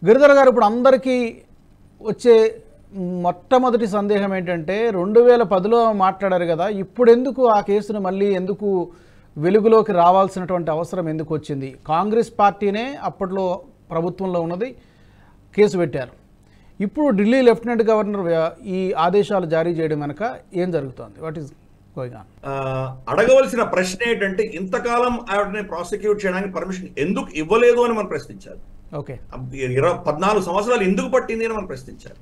గిరిధర్ గారు, ఇప్పుడు అందరికీ వచ్చే మొట్టమొదటి సందేహం ఏంటంటే 2010లో మాట్లాడారు కదా, ఇప్పుడు ఎందుకు ఆ కేసును మళ్ళీ ఎందుకు వెలుగులోకి రావాల్సినటువంటి అవసరం ఎందుకు వచ్చింది? కాంగ్రెస్ పార్టీనే అప్పట్లో ప్రభుత్వంలో ఉన్నది, కేసు పెట్టారు. ఇప్పుడు ఢిల్లీ లెఫ్టినెంట్ గవర్నర్ ఈ ఆదేశాలు జారీ చేయడం కనుక ఏం జరుగుతోంది? What is going on? అడగవలసిన ప్రశ్న ఏంటంటే, ఇంతకాలం ఆవిడని ప్రాసిక్యూట్ చేయడానికి పర్మిషన్ ఎందుకు ఇవ్వలేదు అని మనం ప్రశ్నించాలి. ఓకే, 14 సంవత్సరాలు ఎందుకు పట్టింది అని మనం ప్రశ్నించాలి.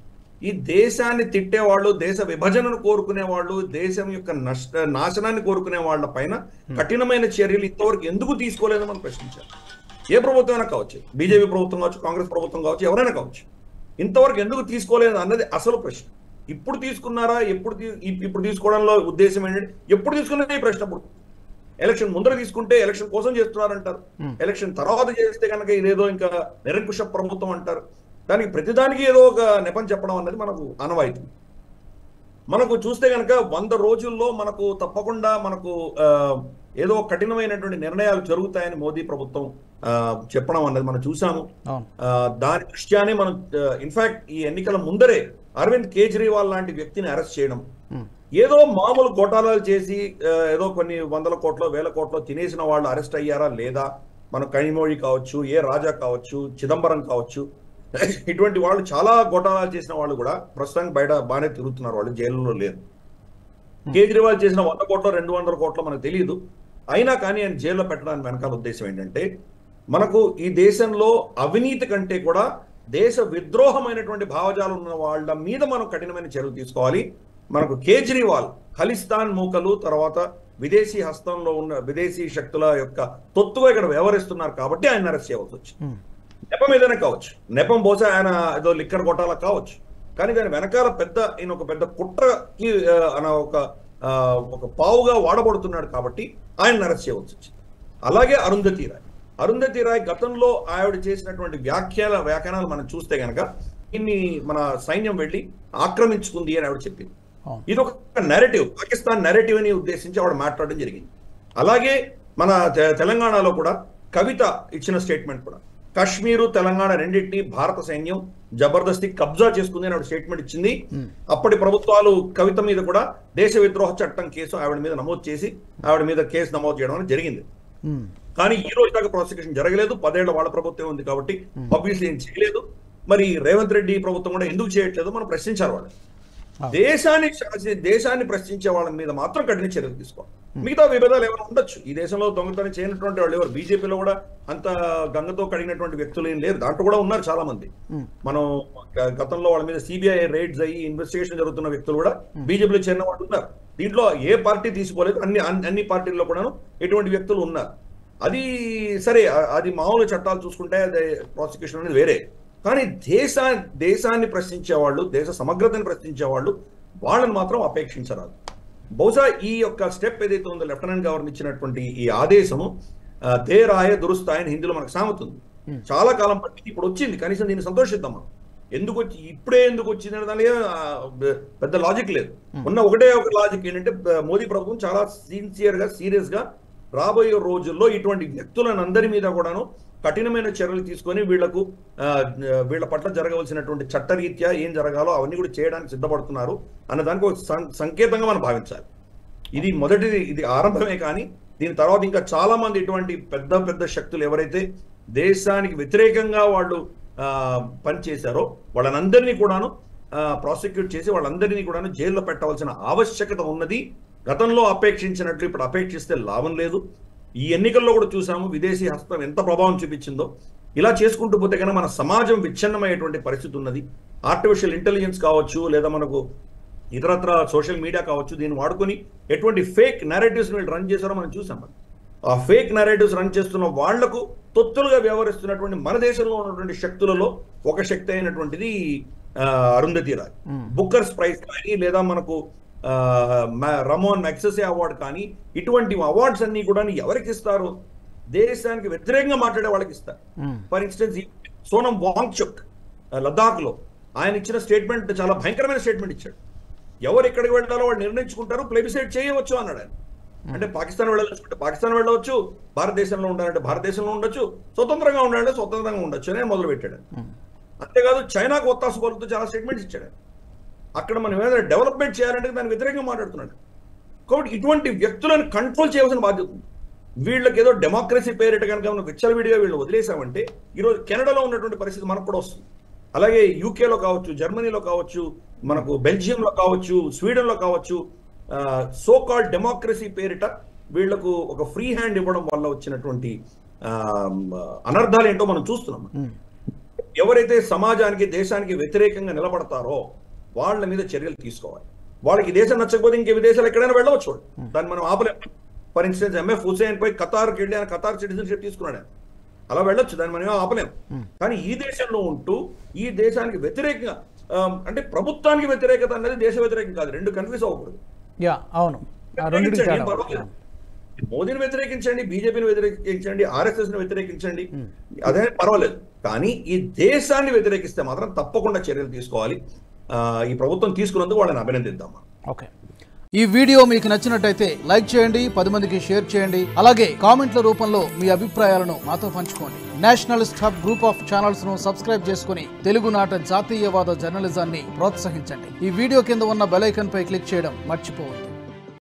ఈ దేశాన్ని తిట్టేవాళ్ళు, దేశ విభజనను కోరుకునే వాళ్ళు, దేశం యొక్క నాశనాన్ని కోరుకునే వాళ్ళ పైన కఠినమైన చర్యలు ఇంతవరకు ఎందుకు తీసుకోలేదని మనం ప్రశ్నించాలి. ఏ ప్రభుత్వం అయినా కావచ్చు, బీజేపీ ప్రభుత్వం కావచ్చు, కాంగ్రెస్ ప్రభుత్వం కావచ్చు, ఎవరైనా కావచ్చు, ఇంతవరకు ఎందుకు తీసుకోలేదు అన్నది అసలు ప్రశ్న. ఇప్పుడు తీసుకున్నారా, ఇప్పుడు తీసుకోవడంలో ఉద్దేశం ఏంటంటే, ఎప్పుడు తీసుకున్నది ఈ ప్రశ్న. అప్పుడు ఎలక్షన్ ముందర తీసుకుంటే ఎలక్షన్ కోసం చేస్తున్నారంటారు, ఎలక్షన్ తర్వాత చేస్తే కనుక ఇదేదో ఇంకా నిరంకుశ ప్రభుత్వం అంటారు. దానికి ప్రతిదానికి ఏదో ఒక నెపం చెప్పడం అన్నది మనకు ఆనవాయితీ. మనకు చూస్తే కనుక 100 రోజుల్లో మనకు తప్పకుండా మనకు ఏదో కఠినమైనటువంటి నిర్ణయాలు జరుగుతాయని మోదీ ప్రభుత్వం చెప్పడం అన్నది మనం చూసాము. దాని దృష్ట్యానే మనం ఇన్ఫాక్ట్ ఈ ఎన్నికల ముందరే అరవింద్ కేజ్రీవాల్ లాంటి వ్యక్తిని అరెస్ట్ చేయడం, ఏదో మామూలు ఘోటాలాలు చేసి ఏదో కొన్ని 100 కోట్లో 1000 కోట్లో తినేసిన వాళ్ళు అరెస్ట్ అయ్యారా లేదా, మన కనిమోళి కావచ్చు, ఏ రాజా కావచ్చు, చిదంబరం కావచ్చు, ఇటువంటి వాళ్ళు చాలా ఘోటాలాలు చేసిన వాళ్ళు కూడా ప్రస్తుతానికి బయట బాగానే తిరుగుతున్నారు, వాళ్ళు జైల్లో లేరు. కేజ్రీవాల్ చేసిన 100 కోట్లో 200 కోట్లో మనకు తెలియదు. అయినా కానీ ఆయన జైల్లో పెట్టడానికి వెనకాల ఉద్దేశం ఏంటంటే, మనకు ఈ దేశంలో అవినీతి కంటే కూడా దేశ విద్రోహమైనటువంటి భావజాలం ఉన్న వాళ్ళ మీద మనం కఠినమైన చర్యలు తీసుకోవాలి. మనకు కేజ్రీవాల్ ఖలిస్తాన్ మూకలు, తర్వాత విదేశీ హస్తంలో ఉన్న విదేశీ శక్తుల యొక్క తొత్తుగా ఇక్కడ వ్యవహరిస్తున్నారు కాబట్టి ఆయన అరెస్ట్ చేయవలసి వచ్చింది. నెపం ఏదైనా కావచ్చు, నెపం బహుశా ఆయన ఏదో లిక్కర్ కొట్టాల కావచ్చు, కానీ దాని వెనకాల ఈయన ఒక పెద్ద కుట్రకి ఒక పావుగా వాడబడుతున్నాడు కాబట్టి ఆయన అరెస్ట్ చేయవలసి వచ్చింది. అలాగే అరుంధతి రాయ్ గతంలో ఆవిడ చేసినటువంటి వ్యాఖ్యానాలు మనం చూస్తే కనుక ఇన్ని మన సైన్యం వెళ్ళి ఆక్రమించుకుంది అని ఆవిడ చెప్పింది. ఇది ఒక నెరేటివ్, పాకిస్తాన్ నెరేటివ్ అని ఉద్దేశించి ఆవిడ మాట్లాడడం జరిగింది. అలాగే మన తెలంగాణలో కూడా కవిత ఇచ్చిన స్టేట్మెంట్ కూడా, కాశ్మీరు తెలంగాణ రెండింటినీ భారత సైన్యం జబర్దస్తి కబ్జా చేసుకుంది అని ఆవిడ స్టేట్మెంట్ ఇచ్చింది. అప్పటి ప్రభుత్వాలు కవిత మీద కూడా దేశ విద్రోహ చట్టం కేసు ఆవిడ మీద నమోదు చేసి ఆవిడ మీద కేసు నమోదు చేయడం అనేది జరిగింది. కానీ ఈ రోజు దాకా ప్రాసిక్యూషన్ జరగలేదు. 10 ఏళ్ల వాళ్ళ ప్రభుత్వం ఉంది కాబట్టి ఆబ్వియస్లీ ఏం చేయలేదు. మరి రేవంత్ రెడ్డి ప్రభుత్వం కూడా ఎందుకు చేయట్లేదు మనం ప్రశ్నించారు. వాళ్ళు దేశాన్ని ప్రశ్నించే వాళ్ళ మీద మాత్రం కఠిన చర్యలు తీసుకోవాలి. మిగతా విభేదాలు ఏమైనా ఉండొచ్చు, ఈ దేశంలో దొంగతనం చేయనటువంటి వాళ్ళు ఎవరు, బీజేపీలో కూడా అంత గంగతో కడిగినటువంటి వ్యక్తులు ఏం లేరు, దాంట్లో కూడా ఉన్నారు చాలా మంది. మనం గతంలో వాళ్ళ మీద సిబిఐ రైడ్స్ అయ్యి ఇన్వెస్టిగేషన్ జరుగుతున్న వ్యక్తులు కూడా బీజేపీలో చేరిన వాళ్ళు ఉన్నారు. దీంట్లో ఏ పార్టీ తీసుకోలేదు, అన్ని పార్టీల్లో కూడా ఎటువంటి వ్యక్తులు ఉన్నారు. అది సరే, అది మామూలు చట్టాలు చూసుకుంటే అది ప్రాసిక్యూషన్ అనేది వేరే. కానీ దేశాన్ని ప్రశ్నించేవాళ్ళు, దేశ సమగ్రతను ప్రశ్నించేవాళ్ళు, వాళ్ళని మాత్రం అపేక్షించరాదు. బహుశా ఈ యొక్క స్టెప్ ఏదైతే ఉందో లెఫ్టినెంట్ గవర్నర్ ఇచ్చినటువంటి ఈ ఆదేశము దేరాయ దురుస్తాయని హిందీలో మనకు సాగుతుంది. చాలా కాలం పట్టి ఇప్పుడు వచ్చింది, కనీసం దీన్ని సంతోషిద్దాం. మనం ఇప్పుడే ఎందుకు వచ్చింది అనే దాని పెద్ద లాజిక్ లేదు. ఉన్న ఒకటే ఒక లాజిక్ ఏంటంటే, మోదీ ప్రభుత్వం చాలా సిన్సియర్గా సీరియస్గా రాబోయే రోజుల్లో ఇటువంటి వ్యక్తులను అందరి మీద కూడాను కఠినమైన చర్యలు తీసుకొని వీళ్ళ పట్ల జరగవలసినటువంటి చట్టరీత్యా ఏం జరగాలో అవన్నీ కూడా చేయడానికి సిద్ధపడుతున్నారు అన్నదానికి ఒక సంకేతంగా మనం భావించాలి. ఇది ఆరంభమే. కానీ దీని తర్వాత ఇంకా చాలా మంది ఇటువంటి పెద్ద శక్తులు ఎవరైతే దేశానికి వ్యతిరేకంగా వాళ్ళు పనిచేశారో వాళ్ళనందరినీ కూడాను ప్రాసిక్యూట్ చేసి వాళ్ళందరినీ కూడాను జైల్లో పెట్టవలసిన ఆవశ్యకత ఉన్నది. గతంలో అపేక్షించినట్లు ఇప్పుడు అపేక్షిస్తే లాభం లేదు. ఈ ఎన్నికల్లో కూడా చూసాము విదేశీ హస్తం ఎంత ప్రభావం చూపించిందో. ఇలా చేసుకుంటూ పోతే కనుక మన సమాజం విచ్ఛిన్నమయ్యేటువంటి పరిస్థితి ఉన్నది. ఆర్టిఫిషియల్ ఇంటెలిజెన్స్ కావచ్చు, లేదా మనకు ఇతరత్ర సోషల్ మీడియా కావచ్చు, దీన్ని వాడుకొని ఎటువంటి ఫేక్ నెరేటివ్స్ వీళ్ళు రన్ చేశారో మనం చూసాం. ఆ ఫేక్ నెరేటివ్స్ రన్ చేస్తున్న వాళ్లకు తొత్తులుగా వ్యవహరిస్తున్నటువంటి మన దేశంలో ఉన్నటువంటి శక్తులలో ఒక శక్తి అయినటువంటిది అరుంధతి రాయ్. బుక్కర్స్ ప్రైజ్ కానీ, లేదా మనకు రమోన్ మెగ్సెసే అవార్డు కానీ, ఇటువంటి అవార్డ్స్ అన్ని కూడా ఎవరికి ఇస్తారు? దేశానికి వ్యతిరేకంగా మాట్లాడే వాళ్ళకి ఇస్తారు. ఫర్ ఇన్స్టెన్స్ సోనం వాంగ్చుక్ లద్దాఖ్ లో ఆయన ఇచ్చిన స్టేట్మెంట్ చాలా భయంకరమైన స్టేట్మెంట్ ఇచ్చాడు. ఎవరు ఎక్కడికి వెళ్ళాలో వాళ్ళు నిర్ణయించుకుంటారు, ప్లేబిసైడ్ చేయవచ్చు అన్నాడు ఆయన. అంటే పాకిస్తాన్ వెళ్ళాలంటే పాకిస్తాన్ వెళ్ళవచ్చు, భారతదేశంలో ఉండాలంటే భారతదేశంలో ఉండొచ్చు, స్వతంత్రంగా ఉండాలంటే స్వతంత్రంగా ఉండొచ్చు అని మొదలు పెట్టాడు. అంతేకాదు చైనాకు ఒత్తాసు పలుకుతూ చాలా స్టేట్మెంట్స్ ఇచ్చాడు. అక్కడ మనం ఏదైనా డెవలప్మెంట్ చేయాలంటే దానికి వ్యతిరేకంగా మాట్లాడుతున్నాడు. కాబట్టి ఇటువంటి వ్యక్తులను కంట్రోల్ చేయవలసిన బాధ్యత ఉంది. వీళ్ళకి ఏదో డెమోక్రసీ పేరిట కనుక మనం విచ్చలవిడిగా వీళ్ళు వదిలేసామంటే ఈరోజు కెనడాలో ఉన్నటువంటి పరిస్థితి మనకు కూడా వస్తుంది. అలాగే యూకేలో కావచ్చు, జర్మనీలో కావచ్చు, మనకు బెల్జియంలో కావచ్చు, స్వీడన్లో కావచ్చు, సో కాల్డ్ డెమోక్రసీ పేరిట వీళ్లకు ఒక ఫ్రీ హ్యాండ్ ఇవ్వడం వల్ల వచ్చినటువంటి అనర్థాలు ఏంటో మనం చూస్తున్నాం. ఎవరైతే సమాజానికి దేశానికి వ్యతిరేకంగా నిలబడతారో వాళ్ళ మీద చర్యలు తీసుకోవాలి. వాళ్ళకి దేశం నచ్చకపోతే ఇంకే విదేశాలు ఎక్కడైనా వెళ్ళవచ్చు, దాన్ని మనం ఆపలేం. ఫర్ ఇన్స్టెన్స్ ఎంఎఫ్ హుసేన్ పై ఖతార్కి వెళ్ళి ఆయన ఖతార్ సిటిజన్షిప్ తీసుకున్నాడు, అలా వెళ్ళొచ్చు, దాన్ని మనం ఆపలేం. కానీ ఈ దేశంలో ఉంటూ ఈ దేశానికి వ్యతిరేకంగా అంటే ప్రభుత్వానికి వ్యతిరేకత అనేది దేశ వ్యతిరేకం కాదు, రెండు కన్ఫ్యూజ్ అవ్వకూడదు. అవును, మోదీని వ్యతిరేకించండి, బీజేపీని వ్యతిరేకించండి, ఆర్ఎస్ఎస్ ని వ్యతిరేకించండి, అదే పర్వాలేదు. కానీ ఈ దేశాన్ని వ్యతిరేకిస్తే మాత్రం తప్పకుండా చర్యలు తీసుకోవాలి. ఈ ప్రభుత్వం తీసుకున్నందుకు వాళ్ళని అభినందిద్దాం. ఓకే, ఈ వీడియో మీకు నచ్చినట్టయితే లైక్ చేయండి, 10 మందికి షేర్ చేయండి. అలాగే కామెంట్ల రూపంలో మీ అభిప్రాయాలను మాతో పంచుకోండి. Nationalist hub group of channels ను సబ్స్క్రైబ్ చేసుకుని తెలుగునాట జాతీయవాద జర్నలిజాన్ని ప్రోత్సహించండి. ఈ వీడియో కింద ఉన్న బెల్ ఐకాన్ పై క్లిక్ చేయడం మర్చిపోవద్దు.